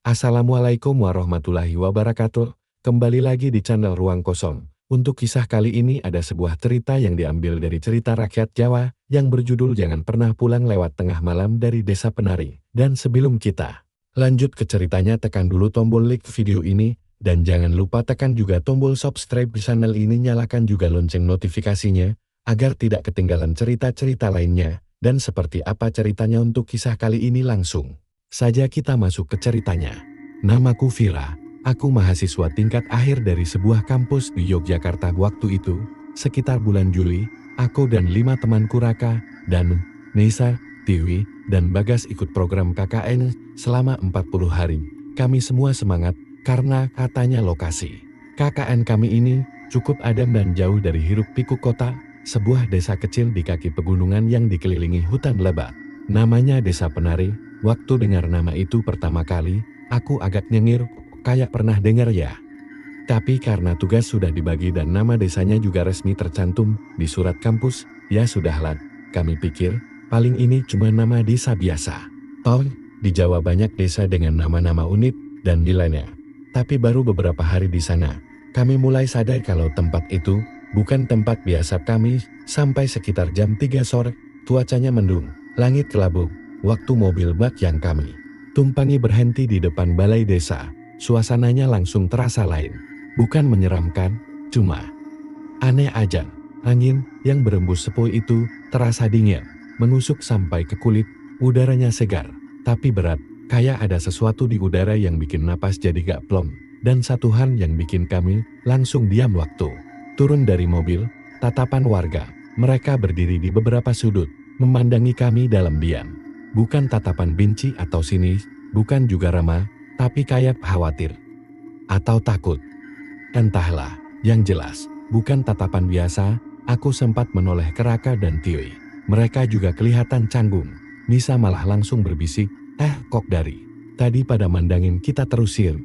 Assalamualaikum warahmatullahi wabarakatuh. Kembali lagi di channel Ruang Kosong. Untuk kisah kali ini ada sebuah cerita yang diambil dari cerita rakyat Jawa yang berjudul Jangan Pernah Pulang Lewat Tengah Malam dari Desa Penari. Dan sebelum kita lanjut ke ceritanya, tekan dulu tombol like video ini dan jangan lupa tekan juga tombol subscribe di channel ini, nyalakan juga lonceng notifikasinya agar tidak ketinggalan cerita-cerita lainnya. Dan seperti apa ceritanya untuk kisah kali ini, langsung saja kita masuk ke ceritanya. Namaku Vira, aku mahasiswa tingkat akhir dari sebuah kampus di Yogyakarta. Waktu itu, sekitar bulan Juli, aku dan 5 temanku Raka, Danu, Nesa, Tiwi, dan Bagas ikut program KKN selama 40 hari. Kami semua semangat karena katanya lokasi KKN kami ini cukup adem dan jauh dari hiruk pikuk kota, sebuah desa kecil di kaki pegunungan yang dikelilingi hutan lebat. Namanya Desa Penari. Waktu dengar nama itu pertama kali, aku agak nyengir, kayak pernah dengar ya. Tapi karena tugas sudah dibagi dan nama desanya juga resmi tercantum di surat kampus, ya sudahlah, kami pikir, paling ini cuma nama desa biasa. Toh, di Jawa banyak desa dengan nama-nama unik dan nilainya. Tapi baru beberapa hari di sana, kami mulai sadar kalau tempat itu bukan tempat biasa kami. Sampai sekitar jam 3 sore, cuacanya mendung, langit kelabu. Waktu mobil bak yang kami tumpangi berhenti di depan balai desa, suasananya langsung terasa lain. Bukan menyeramkan, cuma aneh aja. Angin yang berembus sepoi itu terasa dingin, menusuk sampai ke kulit. Udaranya segar, tapi berat, kayak ada sesuatu di udara yang bikin napas jadi gak plong. Dan satu hal yang bikin kami langsung diam waktu turun dari mobil, tatapan warga. Mereka berdiri di beberapa sudut, memandangi kami dalam diam. Bukan tatapan benci atau sinis, bukan juga ramah, tapi kayak khawatir atau takut. Entahlah, yang jelas, bukan tatapan biasa. Aku sempat menoleh ke Raka dan Tiwi. Mereka juga kelihatan canggung. Nisa malah langsung berbisik, kok dari tadi pada mandangin kita terusir.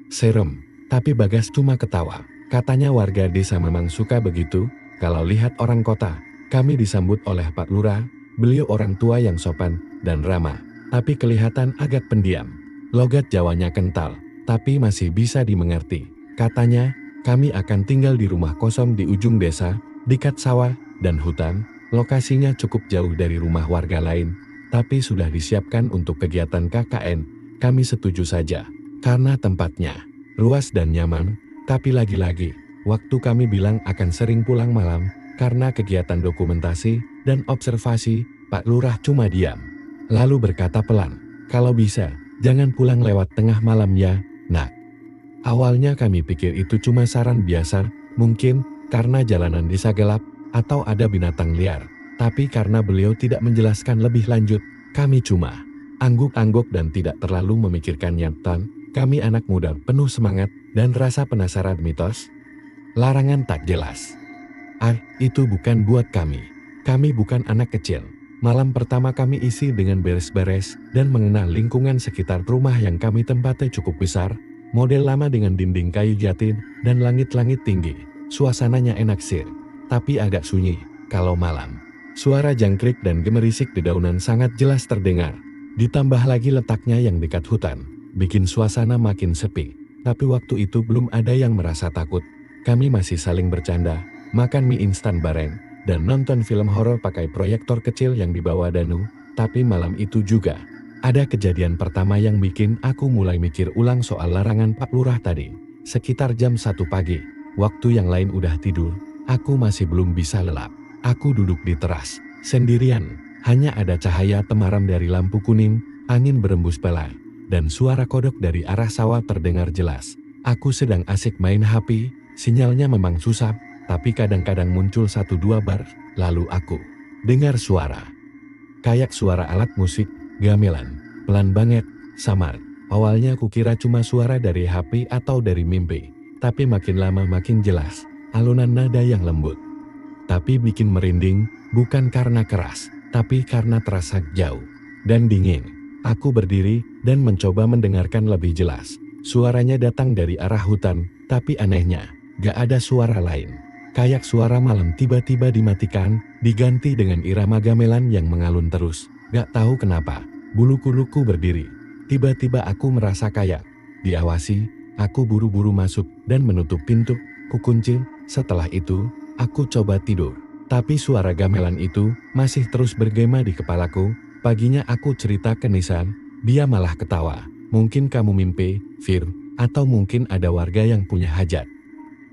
Serem, tapi Bagas cuma ketawa. Katanya warga desa memang suka begitu, kalau lihat orang kota. Kami disambut oleh Pak Lurah. Beliau orang tua yang sopan dan ramah, tapi kelihatan agak pendiam. Logat Jawanya kental, tapi masih bisa dimengerti. Katanya, kami akan tinggal di rumah kosong di ujung desa, dekat sawah dan hutan. Lokasinya cukup jauh dari rumah warga lain, tapi sudah disiapkan untuk kegiatan KKN. Kami setuju saja, karena tempatnya luas dan nyaman. Tapi lagi-lagi, waktu kami bilang akan sering pulang malam, karena kegiatan dokumentasi dan observasi, Pak Lurah cuma diam. Lalu berkata pelan, kalau bisa, jangan pulang lewat tengah malam ya, nak. Awalnya kami pikir itu cuma saran biasa, mungkin karena jalanan desa gelap, atau ada binatang liar. Tapi karena beliau tidak menjelaskan lebih lanjut, kami cuma angguk-angguk dan tidak terlalu memikirkan nyatan. Kami anak muda penuh semangat dan rasa penasaran mitos. Larangan tak jelas. Itu bukan buat kami. Kami bukan anak kecil. Malam pertama kami isi dengan beres-beres dan mengenal lingkungan sekitar rumah yang kami tempati cukup besar. Model lama dengan dinding kayu jati dan langit-langit tinggi. Suasananya enak sih, tapi agak sunyi kalau malam. Suara jangkrik dan gemerisik dedaunan sangat jelas terdengar. Ditambah lagi letaknya yang dekat hutan, bikin suasana makin sepi. Tapi waktu itu belum ada yang merasa takut. Kami masih saling bercanda, makan mie instan bareng, dan nonton film horor pakai proyektor kecil yang dibawa Danu. Tapi malam itu juga ada kejadian pertama yang bikin aku mulai mikir ulang soal larangan Pak Lurah tadi. Sekitar jam 1 pagi, waktu yang lain udah tidur, aku masih belum bisa lelap. Aku duduk di teras, sendirian, hanya ada cahaya temaram dari lampu kuning, angin berembus pelan, dan suara kodok dari arah sawah terdengar jelas. Aku sedang asik main HP, sinyalnya memang susah, tapi kadang-kadang muncul 1-2 bar, lalu aku dengar suara. Kayak suara alat musik, gamelan, pelan banget, samar. Awalnya aku kira cuma suara dari HP atau dari mimpi, tapi makin lama makin jelas, alunan nada yang lembut. Tapi bikin merinding, bukan karena keras, tapi karena terasa jauh dan dingin. Aku berdiri dan mencoba mendengarkan lebih jelas. Suaranya datang dari arah hutan, tapi anehnya, gak ada suara lain. Kayak suara malam tiba-tiba dimatikan, diganti dengan irama gamelan yang mengalun terus. Gak tahu kenapa, bulu kuluku berdiri. Tiba-tiba aku merasa kayak diawasi. Aku buru-buru masuk dan menutup pintu. Kukunci. Setelah itu, aku coba tidur. Tapi suara gamelan itu masih terus bergema di kepalaku. Paginya aku cerita ke Nisan. Dia malah ketawa. Mungkin kamu mimpi, Fir, atau mungkin ada warga yang punya hajat.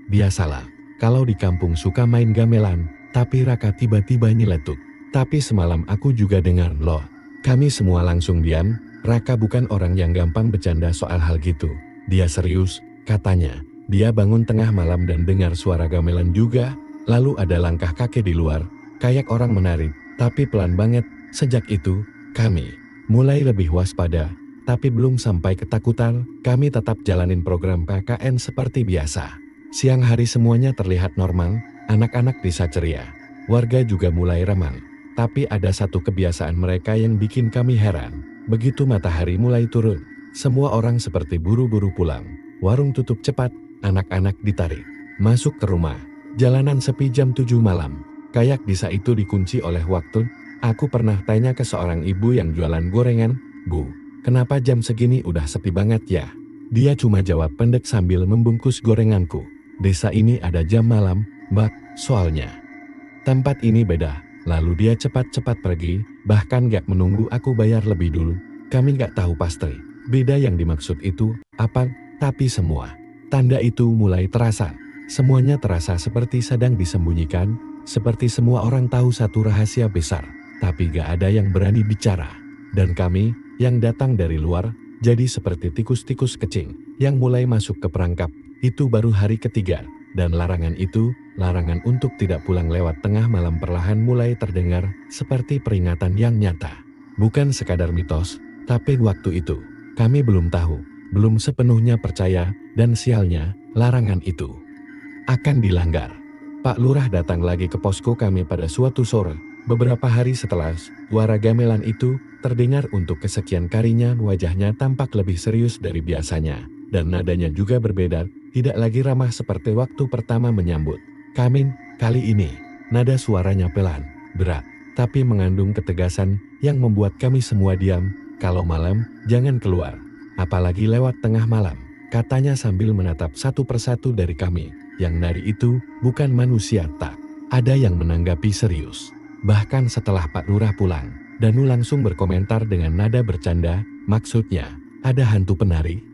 Dia salah. Kalau di kampung suka main gamelan, tapi Raka tiba-tiba nyeletuk. Tapi semalam aku juga dengar loh. Kami semua langsung diam. Raka bukan orang yang gampang bercanda soal hal gitu. Dia serius, katanya. Dia bangun tengah malam dan dengar suara gamelan juga. Lalu ada langkah kaki di luar, kayak orang menari, tapi pelan banget. Sejak itu, kami mulai lebih waspada. Tapi belum sampai ketakutan, kami tetap jalanin program PKN seperti biasa. Siang hari semuanya terlihat normal, anak-anak desa ceria. Warga juga mulai ramah. Tapi ada satu kebiasaan mereka yang bikin kami heran. Begitu matahari mulai turun, semua orang seperti buru-buru pulang. Warung tutup cepat, anak-anak ditarik masuk ke rumah. Jalanan sepi jam 7 malam. Kayak desa itu dikunci oleh waktu. Aku pernah tanya ke seorang ibu yang jualan gorengan, "Bu, kenapa jam segini udah sepi banget ya?" Dia cuma jawab pendek sambil membungkus gorenganku. "Desa ini ada jam malam, Mbak, soalnya tempat ini beda." Lalu dia cepat-cepat pergi, bahkan gak menunggu aku bayar lebih dulu. Kami gak tahu pasti beda yang dimaksud itu apa, tapi semua tanda itu mulai terasa. Semuanya terasa seperti sedang disembunyikan, seperti semua orang tahu satu rahasia besar, tapi gak ada yang berani bicara. Dan kami, yang datang dari luar, jadi seperti tikus-tikus kecil, yang mulai masuk ke perangkap. Itu baru hari ketiga, dan larangan itu, larangan untuk tidak pulang lewat tengah malam perlahan mulai terdengar, seperti peringatan yang nyata. Bukan sekadar mitos, tapi waktu itu, kami belum tahu, belum sepenuhnya percaya, dan sialnya, larangan itu akan dilanggar. Pak Lurah datang lagi ke posko kami pada suatu sore. Beberapa hari setelah suara gamelan itu terdengar untuk kesekian kalinya, wajahnya tampak lebih serius dari biasanya. Dan nadanya juga berbeda, tidak lagi ramah seperti waktu pertama menyambut kami. Kali ini, nada suaranya pelan, berat, tapi mengandung ketegasan yang membuat kami semua diam. "Kalau malam, jangan keluar. Apalagi lewat tengah malam," katanya sambil menatap satu persatu dari kami. Yang nari itu bukan manusia, tak ada yang menanggapi serius. Bahkan setelah Pak Lurah pulang, Danu langsung berkomentar dengan nada bercanda, "Maksudnya, ada hantu penari?"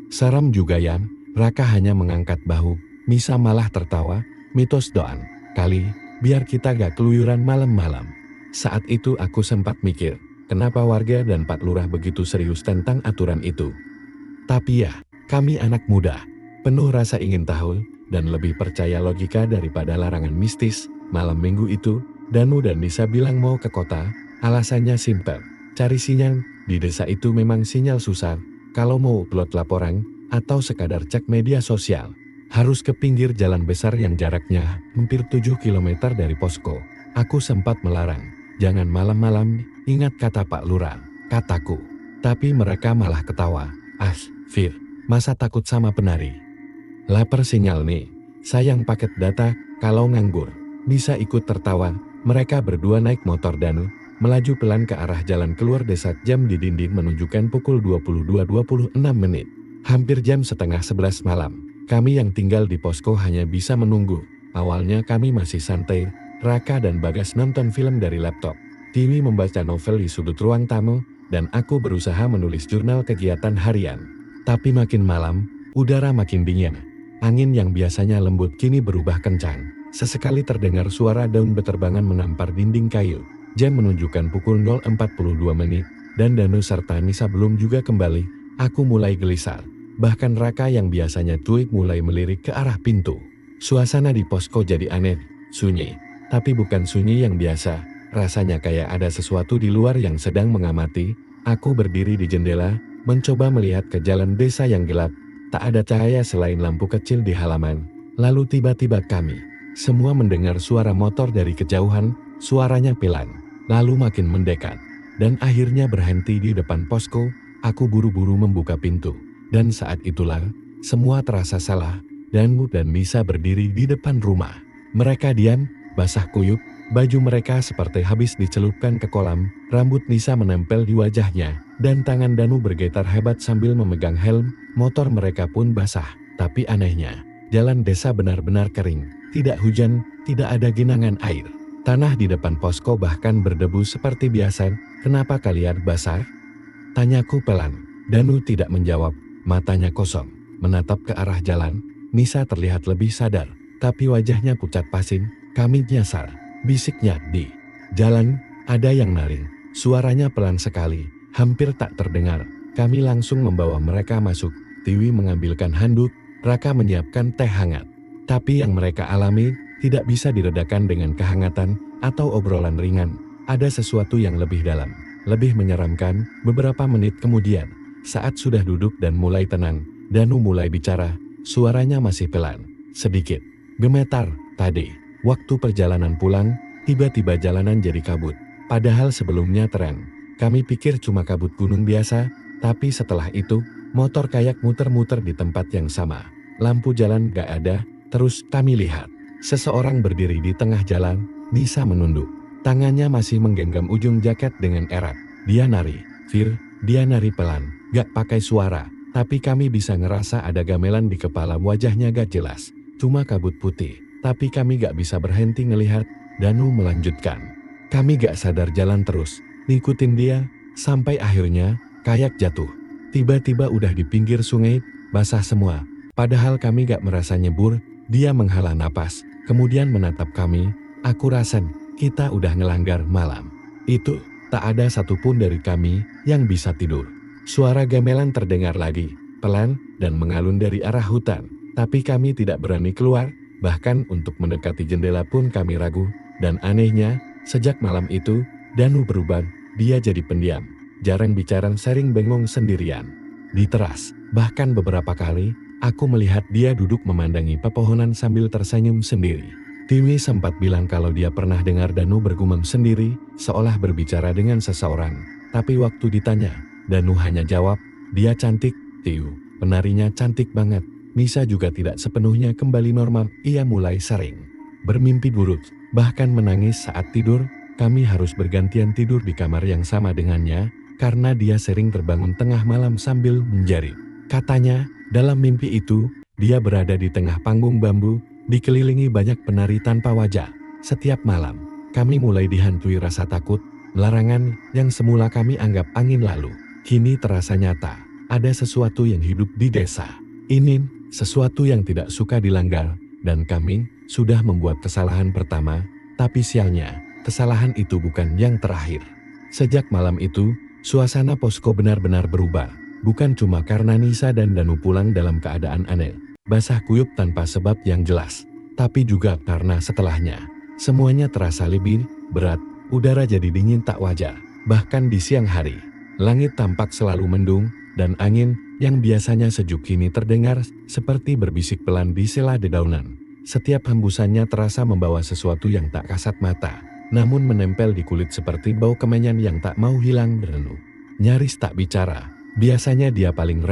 "Seram juga Yan." Raka hanya mengangkat bahu. Misa malah tertawa, "Mitos doang kali, biar kita gak keluyuran malam-malam." Saat itu aku sempat mikir, kenapa warga dan Pak Lurah begitu serius tentang aturan itu. Tapi ya, kami anak muda, penuh rasa ingin tahu, dan lebih percaya logika daripada larangan mistis. Malam minggu itu, Danu dan Nisa bilang mau ke kota. Alasannya simpel, cari sinyal. Di desa itu memang sinyal susah. Kalau mau upload laporan, atau sekadar cek media sosial, harus ke pinggir jalan besar yang jaraknya hampir 7 km dari posko. Aku sempat melarang, "Jangan malam-malam, ingat kata Pak Lurah," kataku. Tapi mereka malah ketawa. "Ah, Fir, masa takut sama penari? Lapar sinyal nih, sayang paket data, kalau nganggur." Nisa ikut tertawa. Mereka berdua naik motor Danu, melaju pelan ke arah jalan keluar desa. Jam di dinding menunjukkan pukul 22.26. Hampir jam setengah 11 malam. Kami yang tinggal di posko hanya bisa menunggu. Awalnya kami masih santai, Raka dan Bagas nonton film dari laptop. Timi membaca novel di sudut ruang tamu, dan aku berusaha menulis jurnal kegiatan harian. Tapi makin malam, udara makin dingin. Angin yang biasanya lembut kini berubah kencang. Sesekali terdengar suara daun beterbangan menampar dinding kayu. Jam menunjukkan pukul 0.42, dan Danu serta Nisa belum juga kembali. Aku mulai gelisah. Bahkan Raka yang biasanya cuek mulai melirik ke arah pintu. Suasana di posko jadi aneh, sunyi. Tapi bukan sunyi yang biasa. Rasanya kayak ada sesuatu di luar yang sedang mengamati. Aku berdiri di jendela, mencoba melihat ke jalan desa yang gelap. Tak ada cahaya selain lampu kecil di halaman. Lalu tiba-tiba kami semua mendengar suara motor dari kejauhan. Suaranya pelan, lalu makin mendekat, dan akhirnya berhenti di depan posko. Aku buru-buru membuka pintu, dan saat itulah semua terasa salah. Danu dan Nisa berdiri di depan rumah. Mereka diam, basah kuyup, Baju mereka seperti habis dicelupkan ke kolam, rambut Nisa menempel di wajahnya, dan tangan Danu bergetar hebat sambil memegang helm. Motor mereka pun basah. Tapi anehnya, jalan desa benar-benar kering. Tidak hujan, tidak ada genangan air. Tanah di depan posko bahkan berdebu seperti biasa. Kenapa kalian basah? Tanyaku pelan. Danu tidak menjawab, matanya kosong, menatap ke arah jalan. Nisa terlihat lebih sadar, tapi wajahnya pucat pasing. Kami nyasar, bisiknya di jalan, ada yang naring. Suaranya pelan sekali, hampir tak terdengar. Kami langsung membawa mereka masuk. Tiwi mengambilkan handuk, Raka menyiapkan teh hangat. Tapi yang mereka alami tidak bisa diredakan dengan kehangatan atau obrolan ringan. Ada sesuatu yang lebih dalam, lebih menyeramkan. Beberapa menit kemudian, saat sudah duduk dan mulai tenang, Danu mulai bicara. Suaranya masih pelan, sedikit gemetar. Tadi waktu perjalanan pulang, tiba-tiba jalanan jadi kabut. Padahal sebelumnya terang. Kami pikir cuma kabut gunung biasa, tapi setelah itu, motor kayak muter-muter di tempat yang sama. Lampu jalan gak ada, terus kami lihat. Seseorang berdiri di tengah jalan. Nisa menunduk. Tangannya masih menggenggam ujung jaket dengan erat. Dia nari, Fir, dia nari pelan, gak pakai suara. Tapi kami bisa ngerasa ada gamelan di kepala. Wajahnya gak jelas, cuma kabut putih. Tapi kami gak bisa berhenti ngelihat. Danu melanjutkan. Kami gak sadar jalan terus, ngikutin dia, sampai akhirnya, kayak jatuh. Tiba-tiba udah di pinggir sungai, basah semua. Padahal kami gak merasa nyebur. Dia menghela napas, kemudian menatap kami. Aku rasen, kita udah ngelanggar malam. Itu, tak ada satupun dari kami yang bisa tidur. Suara gamelan terdengar lagi, pelan, dan mengalun dari arah hutan. Tapi kami tidak berani keluar. Bahkan untuk mendekati jendela pun kami ragu. Dan anehnya, sejak malam itu, Danu berubah. Dia jadi pendiam, jarang bicara, sering bengong sendirian di teras. Bahkan beberapa kali, aku melihat dia duduk memandangi pepohonan sambil tersenyum sendiri. Tiwi sempat bilang kalau dia pernah dengar Danu bergumam sendiri, seolah berbicara dengan seseorang. Tapi waktu ditanya, Danu hanya jawab, dia cantik, Tiu, penarinya cantik banget. Nisa juga tidak sepenuhnya kembali normal. Ia mulai sering bermimpi buruk, bahkan menangis saat tidur. Kami harus bergantian tidur di kamar yang sama dengannya, karena dia sering terbangun tengah malam sambil menjerit. Katanya, dalam mimpi itu, dia berada di tengah panggung bambu, dikelilingi banyak penari tanpa wajah. Setiap malam, kami mulai dihantui rasa takut. Larangan yang semula kami anggap angin lalu, kini terasa nyata. Ada sesuatu yang hidup di desa ini, sesuatu yang tidak suka dilanggar, dan kami sudah membuat kesalahan pertama, tapi sialnya, kesalahan itu bukan yang terakhir. Sejak malam itu, suasana posko benar-benar berubah, bukan cuma karena Nisa dan Danu pulang dalam keadaan aneh, basah kuyup tanpa sebab yang jelas, tapi juga karena setelahnya, semuanya terasa lebih berat. Udara jadi dingin tak wajar, bahkan di siang hari, langit tampak selalu mendung, dan angin yang biasanya sejuk kini terdengar seperti berbisik pelan di sela dedaunan. Setiap hembusannya terasa membawa sesuatu yang tak kasat mata, namun menempel di kulit seperti bau kemenyan yang tak mau hilang. Danu nyaris tak bicara. Biasanya dia paling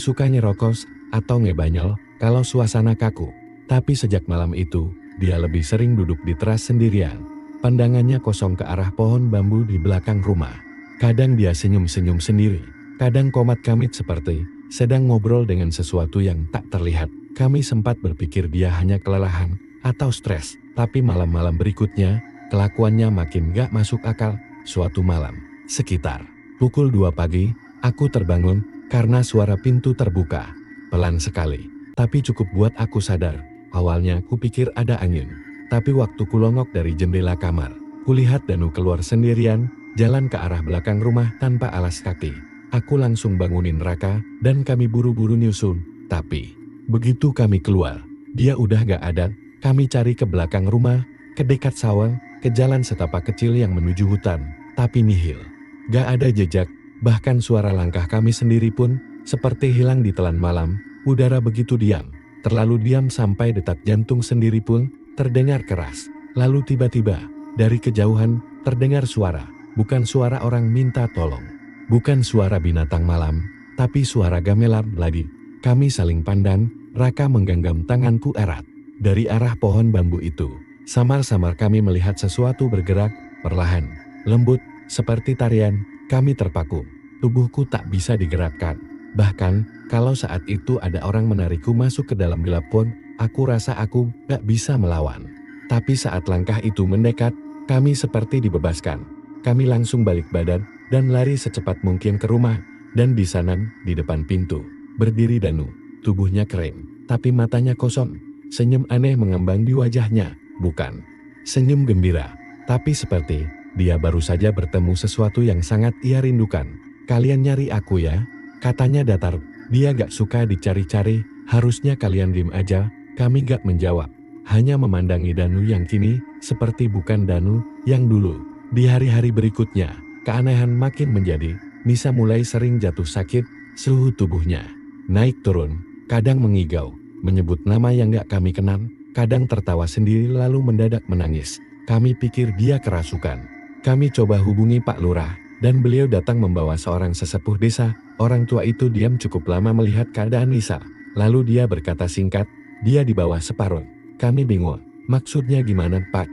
suka nyerokos atau ngebanyol kalau suasana kaku. Tapi sejak malam itu, dia lebih sering duduk di teras sendirian. Pandangannya kosong ke arah pohon bambu di belakang rumah. Kadang dia senyum-senyum sendiri, kadang komat kamit seperti sedang ngobrol dengan sesuatu yang tak terlihat. Kami sempat berpikir dia hanya kelelahan atau stres, tapi malam-malam berikutnya, kelakuannya makin gak masuk akal. Suatu malam, sekitar pukul 2 pagi, aku terbangun karena suara pintu terbuka. Pelan sekali, tapi cukup buat aku sadar. Awalnya kupikir ada angin, tapi waktu kulongok dari jendela kamar, kulihat Danu keluar sendirian, jalan ke arah belakang rumah tanpa alas kaki. Aku langsung bangunin Raka, dan kami buru-buru nyusun. Tapi, begitu kami keluar, dia udah gak ada. Kami cari ke belakang rumah, ke dekat sawah, ke jalan setapak kecil yang menuju hutan, tapi nihil. Gak ada jejak, bahkan suara langkah kami sendiri pun seperti hilang ditelan malam. Udara begitu diam, terlalu diam sampai detak jantung sendiri pun terdengar keras. Lalu tiba-tiba, dari kejauhan, terdengar suara. Bukan suara orang minta tolong, bukan suara binatang malam, tapi suara gamelan lagi. Kami saling pandang, Raka menggenggam tanganku erat. Dari arah pohon bambu itu, Samar-samar kami melihat sesuatu bergerak, perlahan, lembut, seperti tarian. Kami terpaku. Tubuhku tak bisa digerakkan. Bahkan, kalau saat itu ada orang menarikku masuk ke dalam gelap pun, aku rasa aku gak bisa melawan. Tapi saat langkah itu mendekat, kami seperti dibebaskan. Kami langsung balik badan dan lari secepat mungkin ke rumah. Dan di sana, di depan pintu, berdiri Danu. Tubuhnya kering, tapi matanya kosong. Senyum aneh mengembang di wajahnya. Bukan senyum gembira, tapi seperti dia baru saja bertemu sesuatu yang sangat ia rindukan. "Kalian nyari aku ya?" katanya datar. Dia gak suka dicari-cari. "Harusnya kalian diem aja." Kami gak menjawab, hanya memandangi Danu yang kini seperti bukan Danu yang dulu. Di hari-hari berikutnya, keanehan makin menjadi. Nisa mulai sering jatuh sakit, suhu tubuhnya naik turun, kadang mengigau, menyebut nama yang gak kami kenal, kadang tertawa sendiri lalu mendadak menangis. Kami pikir dia kerasukan. Kami coba hubungi Pak Lurah, dan beliau datang membawa seorang sesepuh desa. Orang tua itu diam cukup lama melihat keadaan Nisa. Lalu dia berkata singkat, "Dia di bawah separuh." Kami bingung, "Maksudnya gimana Pak?"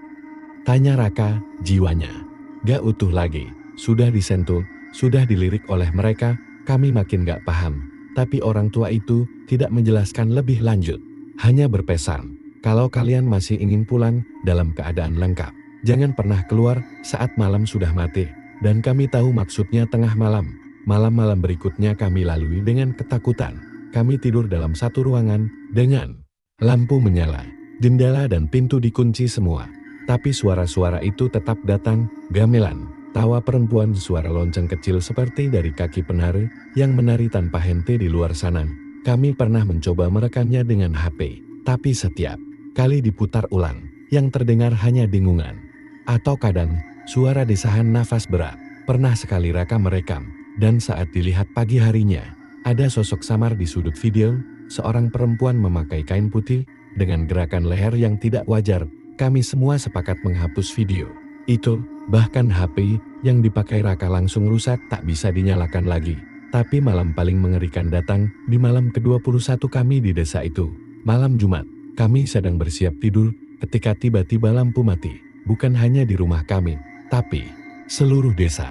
tanya Raka. "Jiwanya gak utuh lagi, sudah disentuh, sudah dilirik oleh mereka." Kami makin gak paham, tapi orang tua itu tidak menjelaskan lebih lanjut. Hanya berpesan, "Kalau kalian masih ingin pulang dalam keadaan lengkap, jangan pernah keluar saat malam sudah mati." Dan kami tahu maksudnya tengah malam. Malam-malam berikutnya kami lalui dengan ketakutan. Kami tidur dalam satu ruangan dengan lampu menyala, jendela dan pintu dikunci semua. Tapi suara-suara itu tetap datang, gamelan, tawa perempuan, suara lonceng kecil seperti dari kaki penari yang menari tanpa henti di luar sana. Kami pernah mencoba merekamnya dengan HP, tapi setiap kali diputar ulang, yang terdengar hanya dengungan. Atau kadang, suara desahan nafas berat. Pernah sekali Raka merekam, dan saat dilihat pagi harinya, ada sosok samar di sudut video, seorang perempuan memakai kain putih, dengan gerakan leher yang tidak wajar. Kami semua sepakat menghapus video itu, bahkan HP yang dipakai Raka langsung rusak tak bisa dinyalakan lagi. Tapi malam paling mengerikan datang di malam ke-21 kami di desa itu. Malam Jumat, kami sedang bersiap tidur, ketika tiba-tiba lampu mati. Bukan hanya di rumah kami, tapi seluruh desa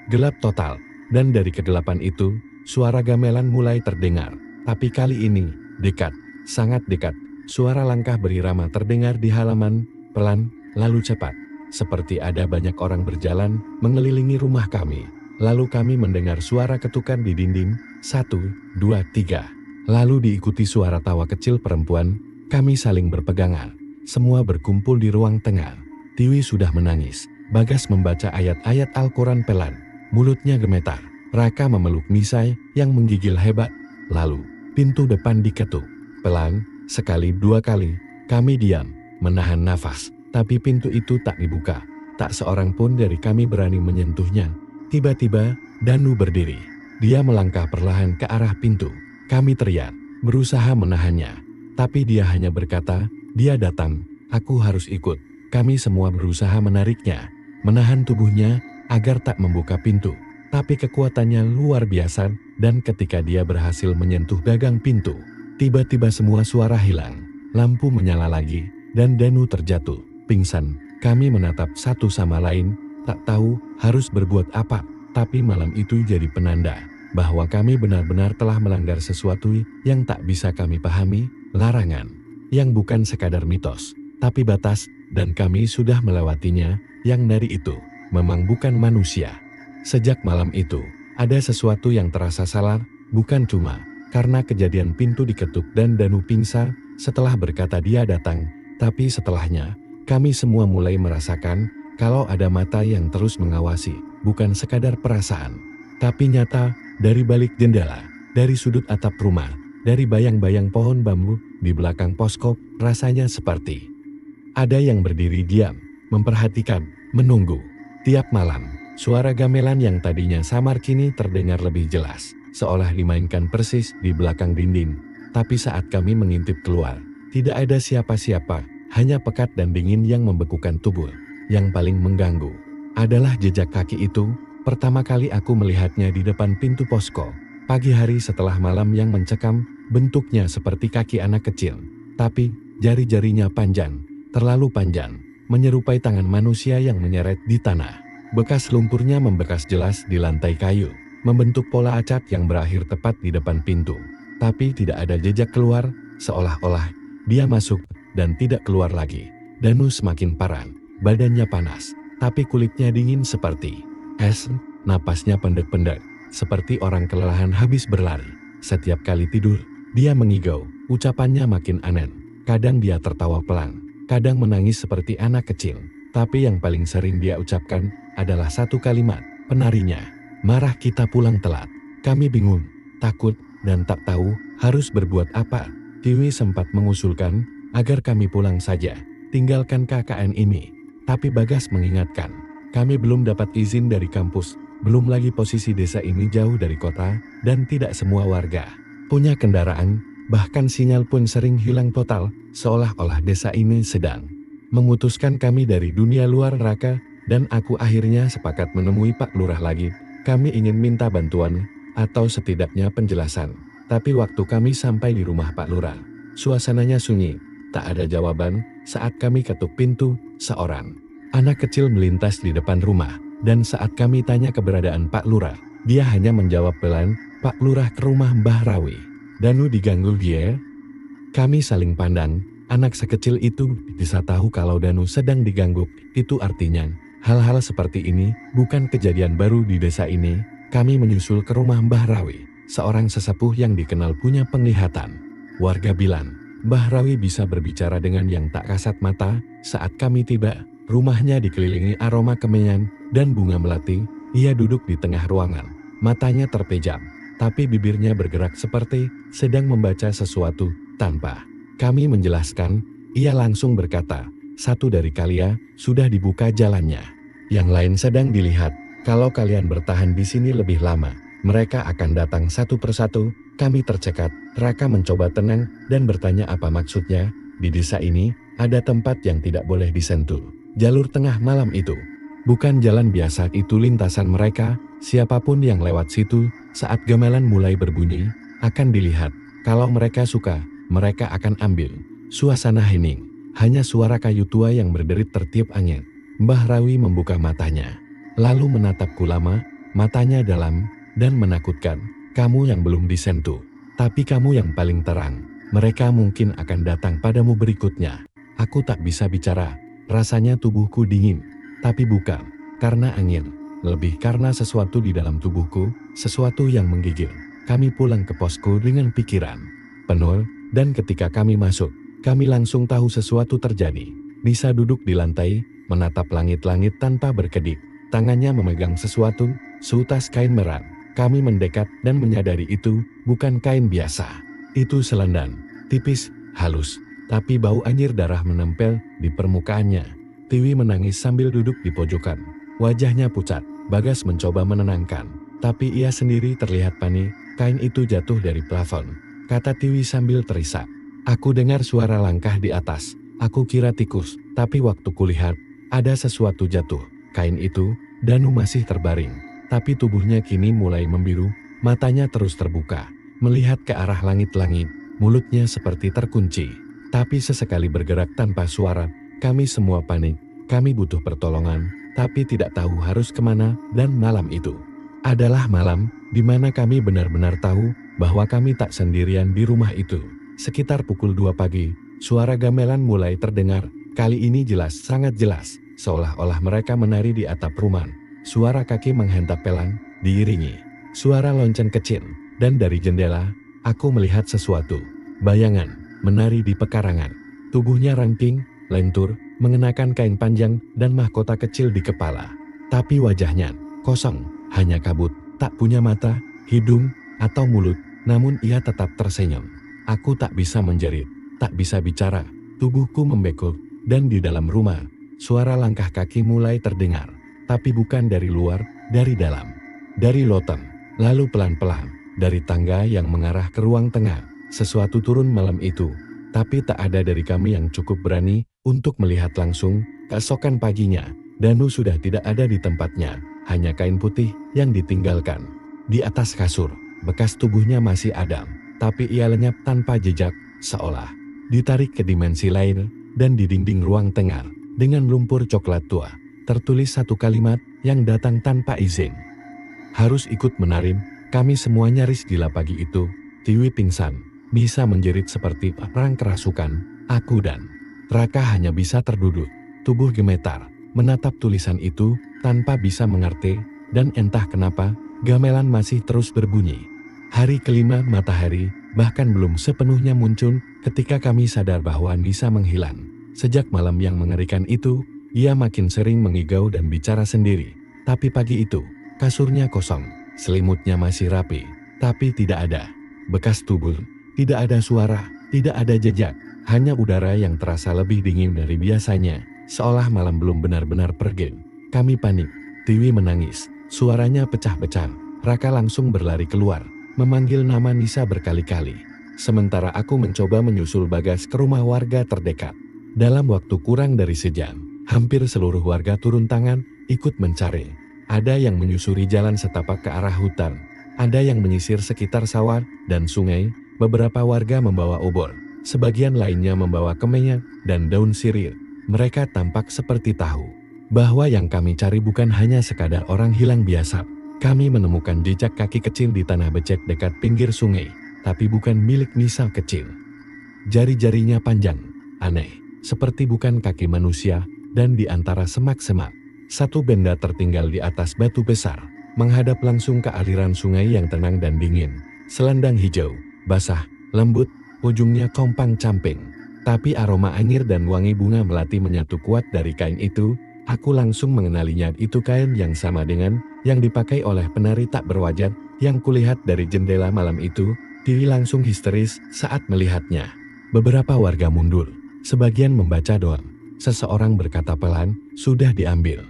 gelap total. Dan dari kegelapan itu, suara gamelan mulai terdengar. Tapi kali ini, dekat, sangat dekat. Suara langkah berirama terdengar di halaman, pelan, lalu cepat. Seperti ada banyak orang berjalan, mengelilingi rumah kami. Lalu kami mendengar suara ketukan di dinding, 1, 2, 3. Lalu diikuti suara tawa kecil perempuan. Kami saling berpegangan. Semua berkumpul di ruang tengah. Tiwi sudah menangis. Bagas membaca ayat-ayat Al-Quran pelan. Mulutnya gemetar. Raka memeluk Nisa yang menggigil hebat. Lalu, pintu depan diketuk. Pelan, sekali dua kali. Kami diam, menahan nafas. Tapi pintu itu tak dibuka. Tak seorang pun dari kami berani menyentuhnya. Tiba-tiba, Danu berdiri. Dia melangkah perlahan ke arah pintu. Kami teriak, berusaha menahannya. Tapi dia hanya berkata, "Dia datang, aku harus ikut." Kami semua berusaha menariknya, menahan tubuhnya agar tak membuka pintu. Tapi kekuatannya luar biasa, dan ketika dia berhasil menyentuh gagang pintu, tiba-tiba semua suara hilang, lampu menyala lagi, dan Danu terjatuh, pingsan. Kami menatap satu sama lain, tak tahu harus berbuat apa. Tapi malam itu jadi penanda bahwa kami benar-benar telah melanggar sesuatu yang tak bisa kami pahami, larangan, yang bukan sekadar mitos, tapi batas, dan kami sudah melewatinya. Yang dari itu, memang bukan manusia. Sejak malam itu, ada sesuatu yang terasa salah, bukan cuma karena kejadian pintu diketuk dan Danu pingsan setelah berkata dia datang, tapi setelahnya, kami semua mulai merasakan kalau ada mata yang terus mengawasi, bukan sekadar perasaan, tapi nyata, dari balik jendela, dari sudut atap rumah, dari bayang-bayang pohon bambu, di belakang posko. Rasanya seperti ada yang berdiri diam, memperhatikan, menunggu. Tiap malam, suara gamelan yang tadinya samar kini terdengar lebih jelas, seolah dimainkan persis di belakang dinding. Tapi saat kami mengintip keluar, tidak ada siapa-siapa, hanya pekat dan dingin yang membekukan tubuh. Yang paling mengganggu adalah jejak kaki itu. Pertama kali aku melihatnya di depan pintu posko, pagi hari setelah malam yang mencekam. Bentuknya seperti kaki anak kecil, tapi jari-jarinya panjang, terlalu panjang. menyerupai tangan manusia yang menyeret di tanah. Bekas lumpurnya membekas jelas di lantai kayu, membentuk pola acak yang berakhir tepat di depan pintu. Tapi tidak ada jejak keluar, seolah-olah dia masuk dan tidak keluar lagi. Danu semakin parah, badannya panas, tapi kulitnya dingin seperti es, napasnya pendek-pendek, seperti orang kelelahan habis berlari. Setiap kali tidur, dia mengigau, ucapannya makin aneh. Kadang dia tertawa pelan, kadang menangis seperti anak kecil. Tapi yang paling sering dia ucapkan adalah satu kalimat, penarinya. Marah kita pulang telat. Kami bingung, takut, dan tak tahu harus berbuat apa. Tiwi sempat mengusulkan agar kami pulang saja, tinggalkan KKN ini. Tapi Bagas mengingatkan, kami belum dapat izin dari kampus. Belum lagi posisi desa ini jauh dari kota, dan tidak semua warga punya kendaraan, bahkan sinyal pun sering hilang total, seolah-olah desa ini sedang memutuskan kami dari dunia luar neraka, dan aku akhirnya sepakat menemui Pak Lurah lagi. Kami ingin minta bantuan, atau setidaknya penjelasan. Tapi waktu kami sampai di rumah Pak Lurah, suasananya sunyi, tak ada jawaban. Saat kami ketuk pintu, seorang anak kecil melintas di depan rumah. Dan saat kami tanya keberadaan Pak Lurah, dia hanya menjawab pelan, Pak Lurah ke rumah Mbah Rawi. Danu diganggu dia. Kami saling pandang, anak sekecil itu bisa tahu kalau Danu sedang diganggu. Itu artinya, hal-hal seperti ini bukan kejadian baru di desa ini. Kami menyusul ke rumah Mbah Rawi, seorang sesepuh yang dikenal punya penglihatan. Warga bilang, Mbah Rawi bisa berbicara dengan yang tak kasat mata. Saat kami tiba, rumahnya dikelilingi aroma kemenyan dan bunga melati. Ia duduk di tengah ruangan, matanya terpejam, tapi bibirnya bergerak seperti sedang membaca sesuatu. Tanpa kami menjelaskan, ia langsung berkata, satu dari kalian sudah dibuka jalannya. Yang lain sedang dilihat, kalau kalian bertahan di sini lebih lama, mereka akan datang satu persatu. Kami tercekat. Raka mencoba tenang dan bertanya apa maksudnya. Di desa ini, ada tempat yang tidak boleh disentuh. Jalur tengah malam itu bukan jalan biasa, itu lintasan mereka. Siapapun yang lewat situ, saat gamelan mulai berbunyi, akan dilihat. Kalau mereka suka, mereka akan ambil. Suasana hening, hanya suara kayu tua yang berderit tertiup angin. Mbah Rawi membuka matanya, lalu menatapku lama, matanya dalam dan menakutkan. Kamu yang belum disentuh, tapi kamu yang paling terang. Mereka mungkin akan datang padamu berikutnya. Aku tak bisa bicara, rasanya tubuhku dingin. Tapi bukan karena angin, lebih karena sesuatu di dalam tubuhku, sesuatu yang menggigil. Kami pulang ke posko dengan pikiran penuh, dan ketika kami masuk, kami langsung tahu sesuatu terjadi. Nisa duduk di lantai, menatap langit-langit tanpa berkedip. Tangannya memegang sesuatu, seutas kain merah. Kami mendekat dan menyadari itu bukan kain biasa. Itu selendang, tipis, halus, tapi bau anjir darah menempel di permukaannya. Tiwi menangis sambil duduk di pojokan. Wajahnya pucat. Bagas mencoba menenangkan, tapi ia sendiri terlihat panik. Kain itu jatuh dari plafon, kata Tiwi sambil terisak. Aku dengar suara langkah di atas. Aku kira tikus, tapi waktu kulihat, ada sesuatu jatuh. Kain itu, Danu masih terbaring, tapi tubuhnya kini mulai membiru. Matanya terus terbuka, melihat ke arah langit-langit. Mulutnya seperti terkunci, tapi sesekali bergerak tanpa suara. Kami semua panik. Kami butuh pertolongan, tapi tidak tahu harus kemana. Dan malam itu adalah malam di mana kami benar-benar tahu bahwa kami tak sendirian di rumah itu. Sekitar pukul 2 pagi, suara gamelan mulai terdengar. Kali ini jelas, sangat jelas, seolah-olah mereka menari di atap rumah. Suara kaki menghentak pelang, diiringi suara lonceng kecil, dan dari jendela, aku melihat sesuatu. Bayangan, menari di pekarangan. Tubuhnya ramping, lentur, mengenakan kain panjang dan mahkota kecil di kepala. Tapi wajahnya kosong, hanya kabut, tak punya mata, hidung, atau mulut, namun ia tetap tersenyum. Aku tak bisa menjerit, tak bisa bicara, tubuhku membekuk, dan di dalam rumah, suara langkah kaki mulai terdengar. Tapi bukan dari luar, dari dalam. Dari loteng, lalu pelan-pelan, dari tangga yang mengarah ke ruang tengah. Sesuatu turun malam itu, tapi tak ada dari kami yang cukup berani untuk melihat langsung. Keesokan paginya, Danu sudah tidak ada di tempatnya, hanya kain putih yang ditinggalkan. Di atas kasur, bekas tubuhnya masih ada, tapi ia lenyap tanpa jejak, seolah ditarik ke dimensi lain. Dan di dinding ruang tengah, Dengan lumpur coklat tua, tertulis satu kalimat yang datang tanpa izin. Harus ikut menari. Kami semua nyaris gila pagi itu. Tiwi pingsan, Misa menjerit seperti orang kerasukan. Aku dan Raka hanya bisa terduduk. Tubuh gemetar, menatap tulisan itu tanpa bisa mengerti, dan entah kenapa, gamelan masih terus berbunyi. Hari kelima matahari bahkan belum sepenuhnya muncul ketika kami sadar bahwa Misa menghilang. Sejak malam yang mengerikan itu, ia makin sering mengigau dan bicara sendiri. Tapi pagi itu, kasurnya kosong, selimutnya masih rapi, tapi tidak ada bekas tubuh, tidak ada suara, tidak ada jejak, hanya udara yang terasa lebih dingin dari biasanya, seolah malam belum benar-benar pergi. Kami panik, Tiwi menangis, suaranya pecah-pecah. Raka langsung berlari keluar, memanggil nama Nisa berkali-kali. Sementara aku mencoba menyusul Bagas ke rumah warga terdekat. Dalam waktu kurang dari sejam, hampir seluruh warga turun tangan, ikut mencari. Ada yang menyusuri jalan setapak ke arah hutan, ada yang menyisir sekitar sawah dan sungai, beberapa warga membawa obor, sebagian lainnya membawa kemenyan dan daun sirih. Mereka tampak seperti tahu bahwa yang kami cari bukan hanya sekadar orang hilang biasa. Kami menemukan jejak kaki kecil di tanah becek dekat pinggir sungai, tapi bukan milik Nisa kecil. Jari-jarinya panjang, aneh, seperti bukan kaki manusia, dan di antara semak-semak, satu benda tertinggal di atas batu besar, menghadap langsung ke aliran sungai yang tenang dan dingin. Selendang hijau, basah, lembut, ujungnya compang-camping. Tapi aroma anyir dan wangi bunga melati menyatu kuat dari kain itu. Aku langsung mengenalinya, itu kain yang sama dengan yang dipakai oleh penari tak berwajah yang kulihat dari jendela malam itu. Tiwi langsung histeris saat melihatnya. Beberapa warga mundur, sebagian membaca doa. Seseorang berkata pelan, "Sudah diambil."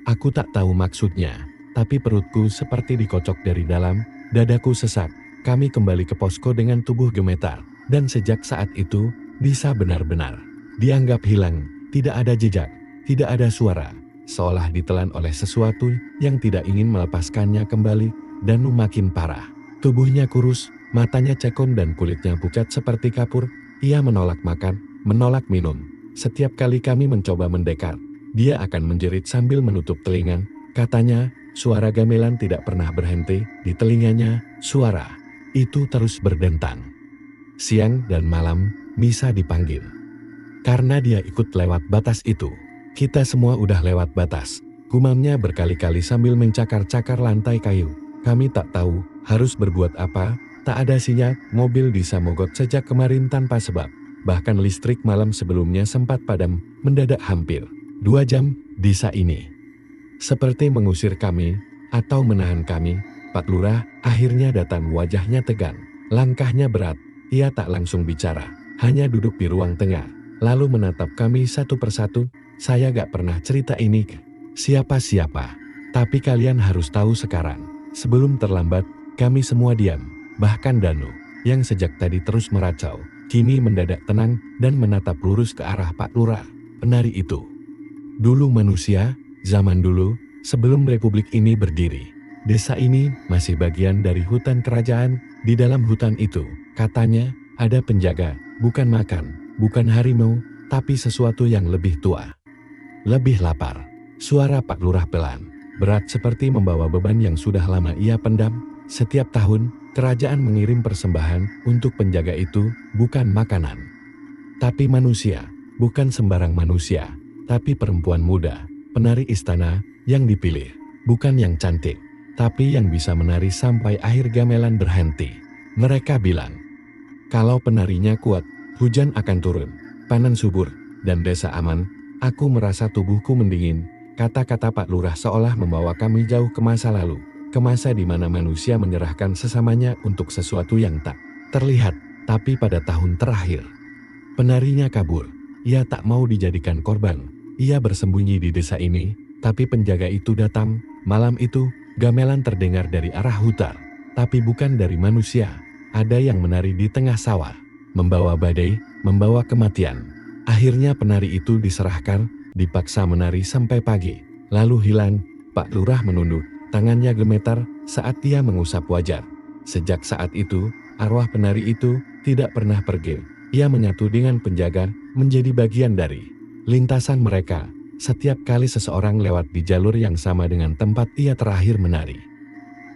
Aku tak tahu maksudnya, tapi perutku seperti dikocok dari dalam, dadaku sesak. Kami kembali ke posko dengan tubuh gemetar, dan sejak saat itu, Nisa benar-benar dianggap hilang, tidak ada jejak, tidak ada suara, seolah ditelan oleh sesuatu yang tidak ingin melepaskannya kembali, dan makin parah. Tubuhnya kurus, matanya cekung dan kulitnya pucat seperti kapur. Ia menolak makan, menolak minum. Setiap kali kami mencoba mendekat, dia akan menjerit sambil menutup telinga. Katanya, suara gamelan tidak pernah berhenti di telinganya, suara itu terus berdentang. Siang dan malam, Misa dipanggil. Karena dia ikut lewat batas itu. Kita semua udah lewat batas, gumamnya berkali-kali sambil mencakar-cakar lantai kayu. Kami tak tahu harus berbuat apa, tak ada sinyal, mobil bisa mogok sejak kemarin tanpa sebab. Bahkan listrik malam sebelumnya sempat padam, mendadak hampir 2 jam, desa ini seperti mengusir kami, atau menahan kami. Pak Lurah akhirnya datang, wajahnya tegang, langkahnya berat, ia tak langsung bicara, hanya duduk di ruang tengah, lalu menatap kami satu persatu. Saya gak pernah cerita ini ke siapa-siapa, tapi kalian harus tahu sekarang, sebelum terlambat. Kami semua diam, bahkan Danu, yang sejak tadi terus meracau, kini mendadak tenang dan menatap lurus ke arah Pak Lurah. Penari itu dulu manusia, zaman dulu, sebelum republik ini berdiri. Desa ini masih bagian dari hutan kerajaan. Di dalam hutan itu, katanya, ada penjaga, bukan makan, bukan harimau, tapi sesuatu yang lebih tua, lebih lapar. Suara Pak Lurah pelan, berat seperti membawa beban yang sudah lama ia pendam. Setiap tahun, kerajaan mengirim persembahan untuk penjaga itu, bukan makanan, tapi manusia. Bukan sembarang manusia, tapi perempuan muda, penari istana, yang dipilih. Bukan yang cantik, tapi yang bisa menari sampai akhir gamelan berhenti. Mereka bilang, kalau penarinya kuat, hujan akan turun, panen subur, dan desa aman. Aku merasa tubuhku mendingin. Kata-kata Pak Lurah seolah membawa kami jauh ke masa lalu, ke masa di mana manusia menyerahkan sesamanya untuk sesuatu yang tak terlihat. Tapi pada tahun terakhir, penarinya kabur. Ia tak mau dijadikan korban. Ia bersembunyi di desa ini, tapi penjaga itu datang. Malam itu, gamelan terdengar dari arah hutan, tapi bukan dari manusia. Ada yang menari di tengah sawah, membawa badai, membawa kematian. Akhirnya penari itu diserahkan, dipaksa menari sampai pagi, lalu hilang. Pak Lurah menunduk, tangannya gemetar saat dia mengusap wajah. Sejak saat itu, arwah penari itu tidak pernah pergi. Ia menyatu dengan penjaga, menjadi bagian dari lintasan mereka, setiap kali seseorang lewat di jalur yang sama dengan tempat ia terakhir menari.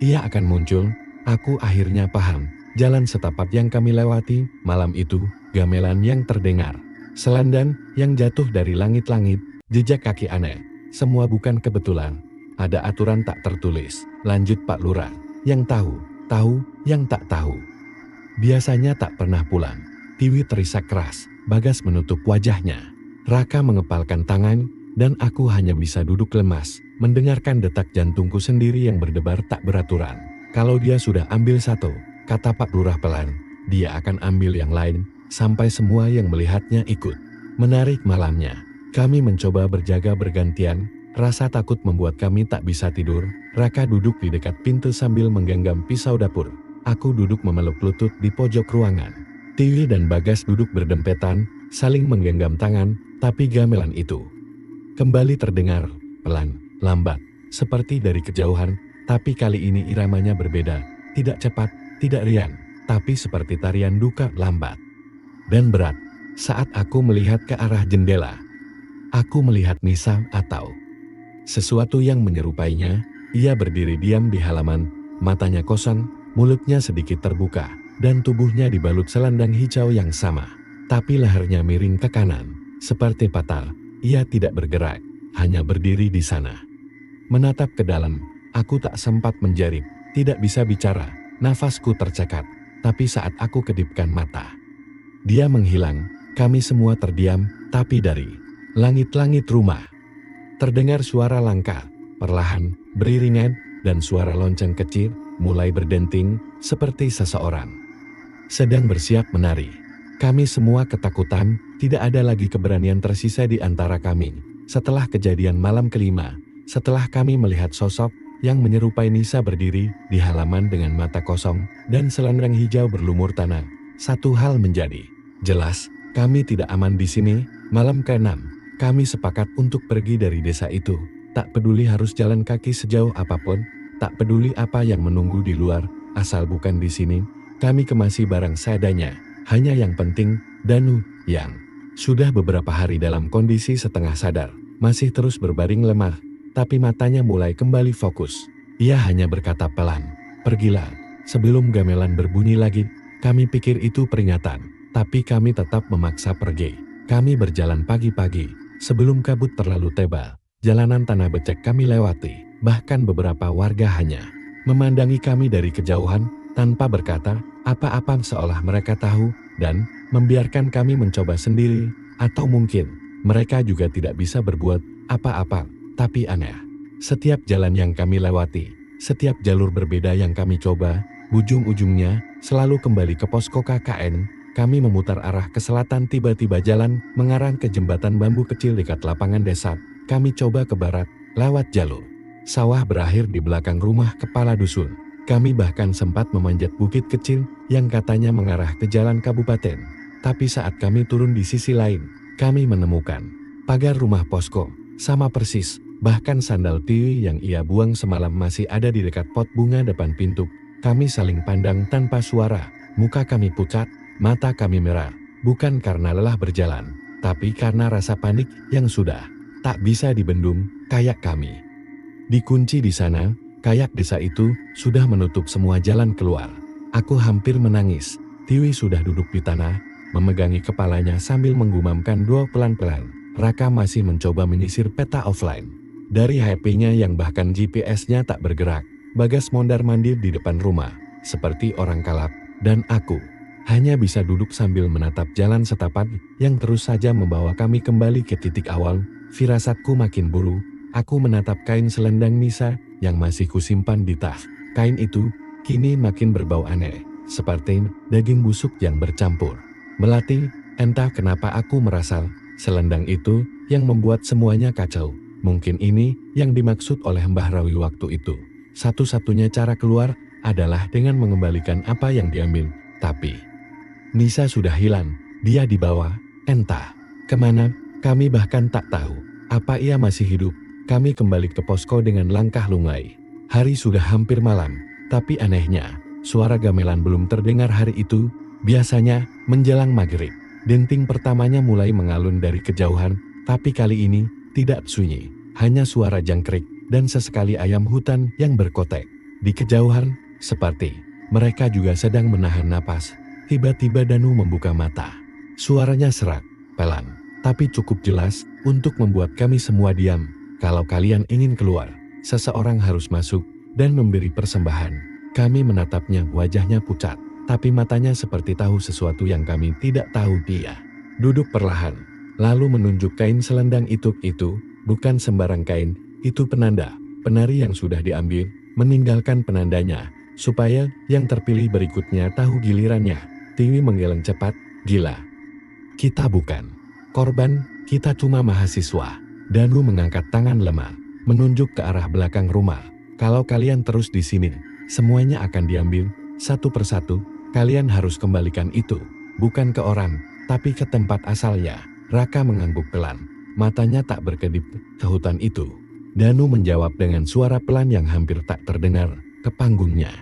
Ia akan muncul, aku akhirnya paham, jalan setapak yang kami lewati, malam itu, gamelan yang terdengar. Selandan yang jatuh dari langit-langit, jejak kaki aneh, semua bukan kebetulan. Ada aturan tak tertulis, lanjut Pak Lurah, yang tahu, yang tak tahu. Biasanya tak pernah pulang. Tiwi terisak keras, Bagas menutup wajahnya. Raka mengepalkan tangan, dan aku hanya bisa duduk lemas, mendengarkan detak jantungku sendiri yang berdebar tak beraturan. Kalau dia sudah ambil satu, kata Pak Lurah pelan, dia akan ambil yang lain, sampai semua yang melihatnya ikut. Menarik malamnya, kami mencoba berjaga bergantian, rasa takut membuat kami tak bisa tidur. Raka duduk di dekat pintu sambil menggenggam pisau dapur. Aku duduk memeluk lutut di pojok ruangan. Tiwi dan Bagas duduk berdempetan, saling menggenggam tangan, tapi gamelan itu kembali terdengar, pelan, lambat, seperti dari kejauhan, tapi kali ini iramanya berbeda, tidak cepat, tidak riang, tapi seperti tarian duka lambat dan berat. Saat aku melihat ke arah jendela, aku melihat Nisa atau sesuatu yang menyerupainya. Ia berdiri diam di halaman, matanya kosong, mulutnya sedikit terbuka, dan tubuhnya dibalut selendang hijau yang sama. Tapi lehernya miring ke kanan, seperti patah. Ia tidak bergerak, hanya berdiri di sana. Menatap ke dalam, aku tak sempat menjerit, tidak bisa bicara, nafasku tercekat. Tapi saat aku kedipkan mata, dia menghilang, kami semua terdiam, tapi dari langit-langit rumah terdengar suara langkah, perlahan, beriringan, dan suara lonceng kecil mulai berdenting, seperti seseorang sedang bersiap menari. Kami semua ketakutan, tidak ada lagi keberanian tersisa di antara kami. Setelah kejadian malam kelima, setelah kami melihat sosok yang menyerupai Nisa berdiri di halaman dengan mata kosong dan selendang hijau berlumur tanah, satu hal menjadi jelas, kami tidak aman di sini. Malam ke-6, kami sepakat untuk pergi dari desa itu. Tak peduli harus jalan kaki sejauh apapun, tak peduli apa yang menunggu di luar, asal bukan di sini. Kami kemasi barang seadanya, hanya yang penting. Danu, yang sudah beberapa hari dalam kondisi setengah sadar, masih terus berbaring lemah, tapi matanya mulai kembali fokus. Ia hanya berkata pelan, pergilah, sebelum gamelan berbunyi lagi. Kami pikir itu peringatan, tapi kami tetap memaksa pergi. Kami berjalan pagi-pagi, sebelum kabut terlalu tebal. Jalanan tanah becek kami lewati, bahkan beberapa warga hanya memandangi kami dari kejauhan, tanpa berkata apa-apa, seolah mereka tahu, dan membiarkan kami mencoba sendiri, atau mungkin mereka juga tidak bisa berbuat apa-apa. Tapi aneh, setiap jalan yang kami lewati, setiap jalur berbeda yang kami coba, ujung-ujungnya selalu kembali ke posko KKN. Kami memutar arah ke selatan, tiba-tiba jalan mengarah ke jembatan bambu kecil dekat lapangan desa. Kami coba ke barat, lewat jalur sawah berakhir di belakang rumah kepala dusun. Kami bahkan sempat memanjat bukit kecil yang katanya mengarah ke jalan kabupaten. Tapi saat kami turun di sisi lain, kami menemukan pagar rumah posko, sama persis. Bahkan sandal Tiwi yang ia buang semalam masih ada di dekat pot bunga depan pintu. Kami saling pandang tanpa suara, muka kami pucat, mata kami merah, bukan karena lelah berjalan, tapi karena rasa panik yang sudah tak bisa dibendung. Kayak kami dikunci di sana, kayak desa itu sudah menutup semua jalan keluar. Aku hampir menangis. Tiwi sudah duduk di tanah, memegangi kepalanya sambil menggumamkan doa pelan-pelan. Raka masih mencoba menyisir peta offline dari HP-nya yang bahkan GPS-nya tak bergerak. Bagas mondar-mandir di depan rumah, seperti orang kalap, dan aku hanya bisa duduk sambil menatap jalan setapak yang terus saja membawa kami kembali ke titik awal. Firasatku makin buruk. Aku menatap kain selendang Nisa yang masih kusimpan di tas. Kain itu kini makin berbau aneh, seperti daging busuk yang bercampur melati. Entah kenapa aku merasa selendang itu yang membuat semuanya kacau. Mungkin ini yang dimaksud oleh Mbah Rawi waktu itu. Satu-satunya cara keluar adalah dengan mengembalikan apa yang diambil. Tapi Nisa sudah hilang, dia dibawa, entah kemana. Kami bahkan tak tahu apa ia masih hidup. Kami kembali ke posko dengan langkah lunglai. Hari sudah hampir malam, tapi anehnya, suara gamelan belum terdengar hari itu. Biasanya, menjelang maghrib, denting pertamanya mulai mengalun dari kejauhan, Tapi kali ini, tidak sunyi. Hanya suara jangkrik dan sesekali ayam hutan yang berkotek. Di kejauhan, seperti mereka juga sedang menahan napas. Tiba-tiba Danu membuka mata. Suaranya serak, pelan, tapi cukup jelas untuk membuat kami semua diam. Kalau kalian ingin keluar, seseorang harus masuk dan memberi persembahan. Kami menatapnya, wajahnya pucat, tapi matanya seperti tahu sesuatu yang kami tidak tahu. Dia duduk perlahan, lalu menunjuk kain selendang itu, bukan sembarang kain, itu penanda. Penari yang sudah diambil, meninggalkan penandanya, supaya yang terpilih berikutnya tahu gilirannya. Tiwi menggeleng cepat, gila. Kita bukan korban, kita cuma mahasiswa. Danu mengangkat tangan lemah, menunjuk ke arah belakang rumah. Kalau kalian terus di sini, semuanya akan diambil, satu persatu. Kalian harus kembalikan itu, bukan ke orang, tapi ke tempat asalnya. Raka mengangguk pelan, matanya tak berkedip ke hutan itu. Danu menjawab dengan suara pelan yang hampir tak terdengar, ke panggungnya.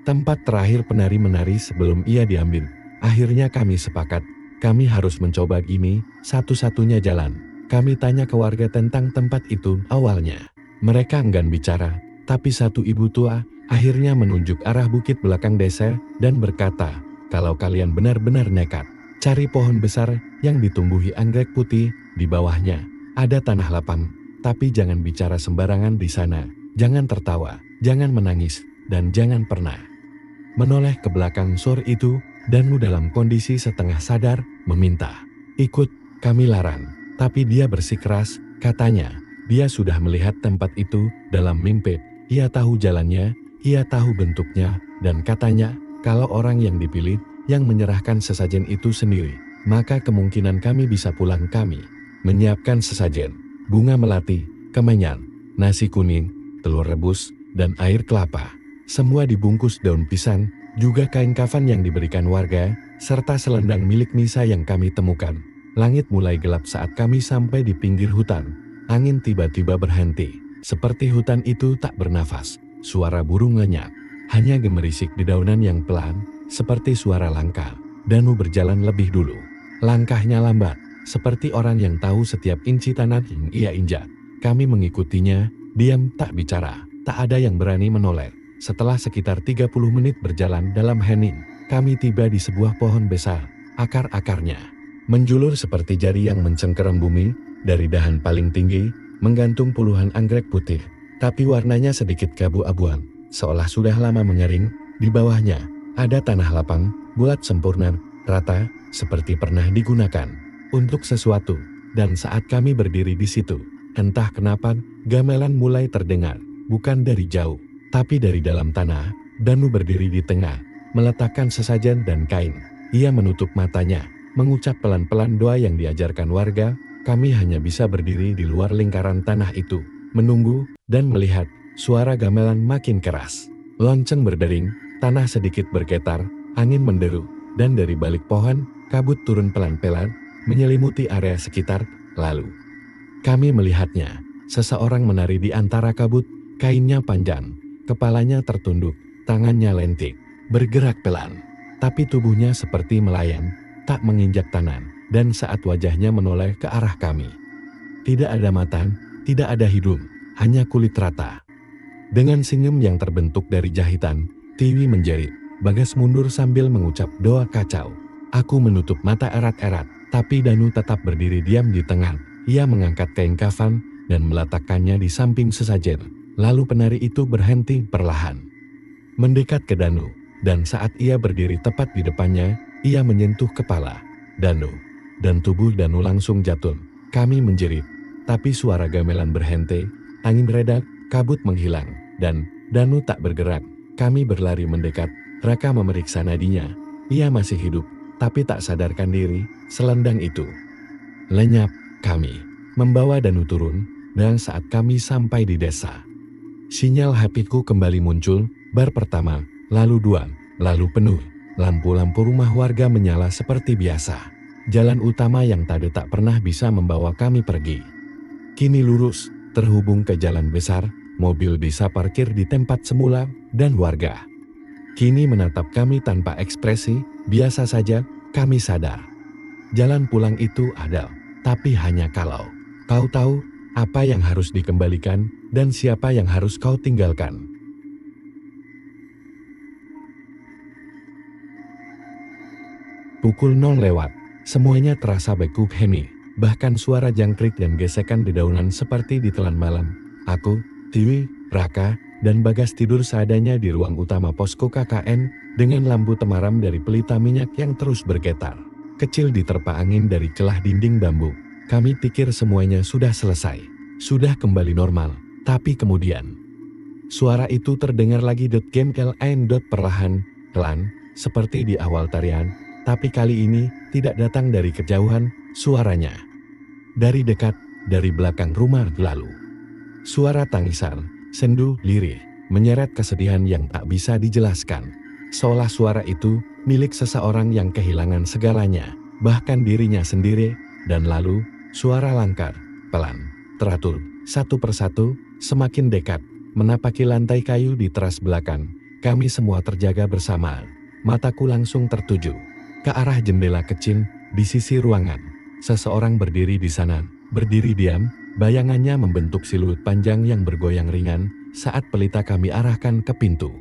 Tempat terakhir penari menari sebelum ia diambil. Akhirnya kami sepakat, kami harus mencoba ini, satu-satunya jalan. Kami tanya ke warga tentang tempat itu awalnya. Mereka enggan bicara, tapi satu ibu tua akhirnya menunjuk arah bukit belakang desa dan berkata, kalau kalian benar-benar nekat, cari pohon besar yang ditumbuhi anggrek putih, di bawahnya ada tanah lapang. Tapi jangan bicara sembarangan di sana, jangan tertawa, jangan menangis, dan jangan pernah menoleh ke belakang. Sore itu, Danu dalam kondisi setengah sadar, meminta, ikut. Kami larang, tapi dia bersikeras, katanya, dia sudah melihat tempat itu dalam mimpi, ia tahu jalannya, ia tahu bentuknya, dan katanya, kalau orang yang dipilih, yang menyerahkan sesajen itu sendiri, maka kemungkinan kami bisa pulang. Kami menyiapkan sesajen, bunga melati, kemenyan, nasi kuning, telur rebus, dan air kelapa. Semua dibungkus daun pisang, juga kain kafan yang diberikan warga, serta selendang milik Nisa yang kami temukan. Langit mulai gelap saat kami sampai di pinggir hutan. Angin tiba-tiba berhenti, seperti hutan itu tak bernafas. Suara burung lenyap, hanya gemerisik dedaunan yang pelan, seperti suara langkah. Danu berjalan lebih dulu. Langkahnya lambat, seperti orang yang tahu setiap inci tanah yang ia injak. Kami mengikutinya, diam tak bicara, tak ada yang berani menoleh. Setelah sekitar 30 menit berjalan dalam hening, kami tiba di sebuah pohon besar. Akar-akarnya menjulur seperti jari yang mencengkeram bumi. Dari dahan paling tinggi, menggantung puluhan anggrek putih, tapi warnanya sedikit keabu-abuan, seolah sudah lama mengering. Di bawahnya, ada tanah lapang, bulat sempurna, rata, seperti pernah digunakan untuk sesuatu. Dan saat kami berdiri di situ, entah kenapa, gamelan mulai terdengar, bukan dari jauh, tapi dari dalam tanah. Danu berdiri di tengah, meletakkan sesajen dan kain. Ia menutup matanya, mengucap pelan-pelan doa yang diajarkan warga. Kami hanya bisa berdiri di luar lingkaran tanah itu, menunggu dan melihat. Suara gamelan makin keras, lonceng berdering, tanah sedikit bergetar, angin menderu, dan dari balik pohon, kabut turun pelan-pelan, menyelimuti area sekitar. Lalu kami melihatnya, seseorang menari di antara kabut, kainnya panjang, kepalanya tertunduk, tangannya lentik, bergerak pelan, tapi tubuhnya seperti melayang, tak menginjak tanah. Dan saat wajahnya menoleh ke arah kami, tidak ada mata, tidak ada hidung, hanya kulit rata. Dengan senyum yang terbentuk dari jahitan, Tiwi menjerit. Bagas mundur sambil mengucap doa kacau. Aku menutup mata erat-erat, tapi Danu tetap berdiri diam di tengah. Ia mengangkat kain kafan dan meletakkannya di samping sesajen. Lalu penari itu berhenti perlahan, mendekat ke Danu, dan saat ia berdiri tepat di depannya, ia menyentuh kepala Danu, dan tubuh Danu langsung jatuh. Kami menjerit, tapi suara gamelan berhenti, angin reda, kabut menghilang, dan Danu tak bergerak. Kami berlari mendekat. Raka memeriksa nadinya. Ia masih hidup, tapi tak sadarkan diri. Selendang itu lenyap. Kami membawa Danu turun, dan saat kami sampai di desa, sinyal HP-ku kembali muncul. Bar pertama, lalu dua, lalu penuh. Lampu-lampu rumah warga menyala seperti biasa. Jalan utama yang tadi tak pernah bisa membawa kami pergi, kini lurus, terhubung ke jalan besar. Mobil bisa parkir di tempat semula, dan warga kini menatap kami tanpa ekspresi, biasa saja. Kami sadar jalan pulang itu ada Tapi hanya kalau kau tahu apa yang harus dikembalikan dan siapa yang harus kau tinggalkan. Pukul 0 lewat. Semuanya terasa beku hening. Bahkan suara jangkrik dan gesekan dedaunan seperti ditelan malam. Aku, Tiwi, Raka, dan Bagas tidur seadanya di ruang utama posko KKN dengan lampu temaram dari pelita minyak yang terus bergetar. Kecil diterpa angin dari celah dinding bambu. Kami pikir semuanya sudah selesai. Sudah kembali normal. Tapi kemudian suara itu terdengar lagi. Game lain perlahan, pelan, seperti di awal tarian. Tapi kali ini tidak datang dari kejauhan, suaranya dari dekat, dari belakang rumah lalu. Suara tangisan, sendu, lirih, menyeret kesedihan yang tak bisa dijelaskan. Seolah suara itu milik seseorang yang kehilangan segalanya, bahkan dirinya sendiri. Dan lalu, suara langkah, pelan, teratur, satu persatu, semakin dekat, menapaki lantai kayu di teras belakang. Kami semua terjaga bersamaan. Mataku langsung tertuju ke arah jendela kecil di sisi ruangan. Seseorang berdiri di sana, berdiri diam, bayangannya membentuk siluet panjang yang bergoyang ringan saat pelita kami arahkan ke pintu.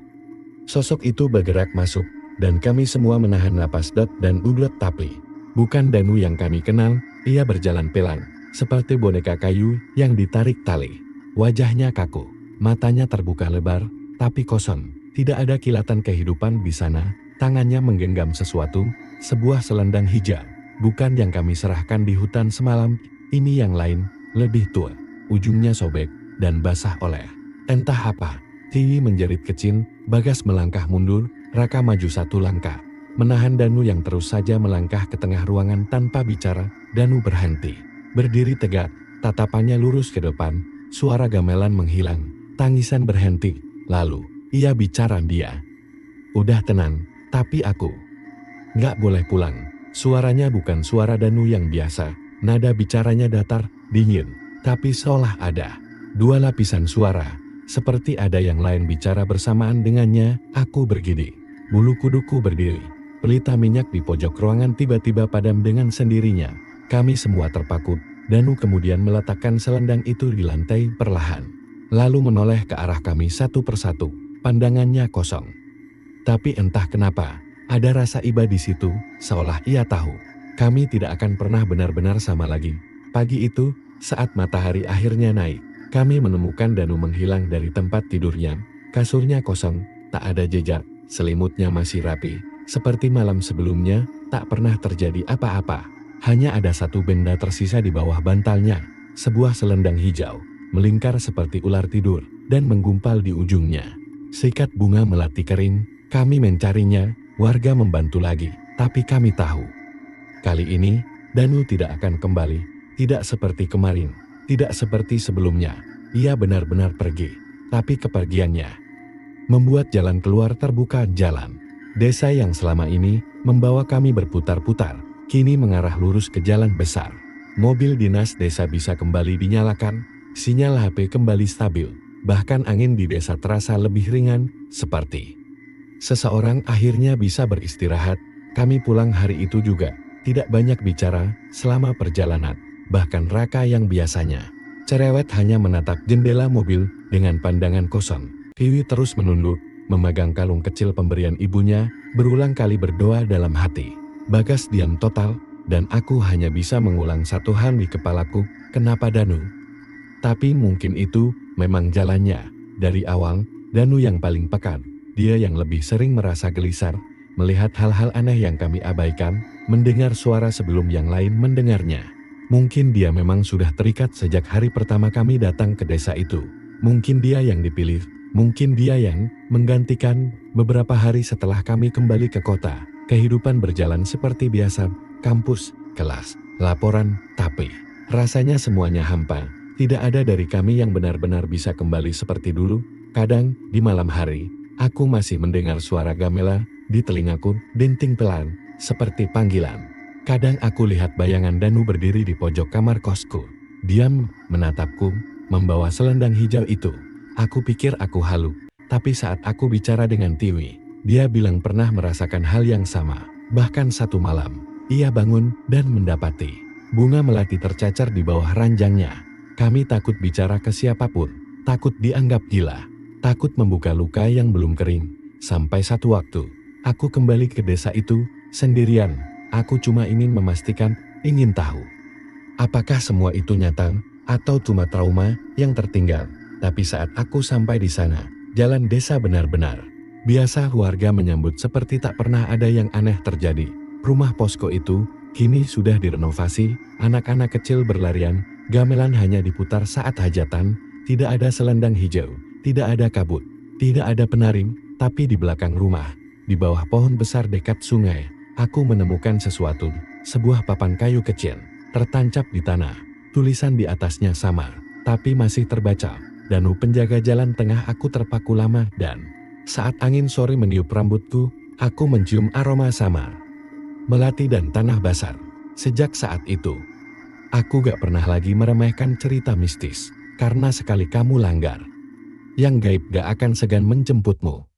Sosok itu bergerak masuk, dan kami semua menahan napas dan ulet. Tapi bukan Danu yang kami kenal. Ia berjalan pelan, seperti boneka kayu yang ditarik tali. Wajahnya kaku, matanya terbuka lebar, tapi kosong. Tidak ada kilatan kehidupan di sana. Tangannya menggenggam sesuatu, sebuah selendang hijau. Bukan yang kami serahkan di hutan semalam, ini yang lain, lebih tua. Ujungnya sobek dan basah oleh entah apa. Tiwi menjerit kecil, Bagas melangkah mundur, Raka maju satu langkah. Menahan Danu yang terus saja melangkah ke tengah ruangan tanpa bicara. Danu berhenti, berdiri tegak, tatapannya lurus ke depan. Suara gamelan menghilang, tangisan berhenti. Lalu, ia bicara dia. Udah tenang. Tapi aku nggak boleh pulang. Suaranya bukan suara Danu yang biasa. Nada bicaranya datar, dingin. Tapi seolah ada dua lapisan suara. Seperti ada yang lain bicara bersamaan dengannya. Aku bergidik. Bulu kuduku berdiri. Pelita minyak di pojok ruangan tiba-tiba padam dengan sendirinya. Kami semua terpaku. Danu kemudian meletakkan selendang itu di lantai perlahan. Lalu menoleh ke arah kami satu persatu. Pandangannya kosong. Tapi entah kenapa, ada rasa iba di situ, seolah ia tahu. Kami tidak akan pernah benar-benar sama lagi. Pagi itu, saat matahari akhirnya naik, kami menemukan Danu menghilang dari tempat tidurnya. Kasurnya kosong, tak ada jejak, selimutnya masih rapi. Seperti malam sebelumnya, tak pernah terjadi apa-apa. Hanya ada satu benda tersisa di bawah bantalnya, sebuah selendang hijau, melingkar seperti ular tidur, dan menggumpal di ujungnya. Sikat bunga melati kering. Kami mencarinya, warga membantu lagi, tapi kami tahu. Kali ini, Danu tidak akan kembali, tidak seperti kemarin, tidak seperti sebelumnya. Ia benar-benar pergi, tapi kepergiannya membuat jalan keluar terbuka. Jalan desa yang selama ini membawa kami berputar-putar, kini mengarah lurus ke jalan besar. Mobil dinas desa bisa kembali dinyalakan, sinyal HP kembali stabil, bahkan angin di desa terasa lebih ringan, seperti seseorang akhirnya bisa beristirahat. Kami pulang hari itu juga, tidak banyak bicara selama perjalanan. Bahkan Raka yang biasanya cerewet hanya menatap jendela mobil dengan pandangan kosong. Tiwi terus menunduk, memegang kalung kecil pemberian ibunya, berulang kali berdoa dalam hati. Bagas diam total, dan aku hanya bisa mengulang satu hal di kepalaku, kenapa Danu? Tapi mungkin itu memang jalannya. Dari awal, Danu yang paling pekat. Dia yang lebih sering merasa gelisar, melihat hal-hal aneh yang kami abaikan, mendengar suara sebelum yang lain mendengarnya. Mungkin dia memang sudah terikat sejak hari pertama kami datang ke desa itu. Mungkin dia yang dipilih, mungkin dia yang menggantikan. Beberapa hari setelah kami kembali ke kota, kehidupan berjalan seperti biasa, kampus, kelas, laporan, tapi rasanya semuanya hampa. Tidak ada dari kami yang benar-benar bisa kembali seperti dulu. Kadang, di malam hari, aku masih mendengar suara gamela di telingaku, denting pelan, seperti panggilan. Kadang aku lihat bayangan Danu berdiri di pojok kamar kosku. Diam, menatapku, membawa selendang hijau itu. Aku pikir aku halu, tapi saat aku bicara dengan Tiwi, dia bilang pernah merasakan hal yang sama. Bahkan satu malam, ia bangun dan mendapati Bunga melati tercacar di bawah ranjangnya. Kami takut bicara ke siapapun, takut dianggap gila, takut membuka luka yang belum kering. Sampai satu waktu, aku kembali ke desa itu, sendirian. Aku cuma ingin memastikan, ingin tahu. Apakah semua itu nyata, atau cuma trauma yang tertinggal? Tapi saat aku sampai di sana, jalan desa benar-benar biasa, warga menyambut seperti tak pernah ada yang aneh terjadi. Rumah posko itu kini sudah direnovasi, anak-anak kecil berlarian, gamelan hanya diputar saat hajatan, tidak ada selendang hijau, tidak ada kabut, tidak ada penaring, tapi di belakang rumah, di bawah pohon besar dekat sungai, aku menemukan sesuatu, sebuah papan kayu kecil, tertancap di tanah, tulisan di atasnya samar, tapi masih terbaca, Danu penjaga jalan tengah. Aku terpaku lama dan saat angin sore meniup rambutku, aku mencium aroma samar, melati dan tanah basar. Sejak saat itu, aku gak pernah lagi meremehkan cerita mistis, karena sekali kamu langgar, yang gaib gak akan segan menjemputmu.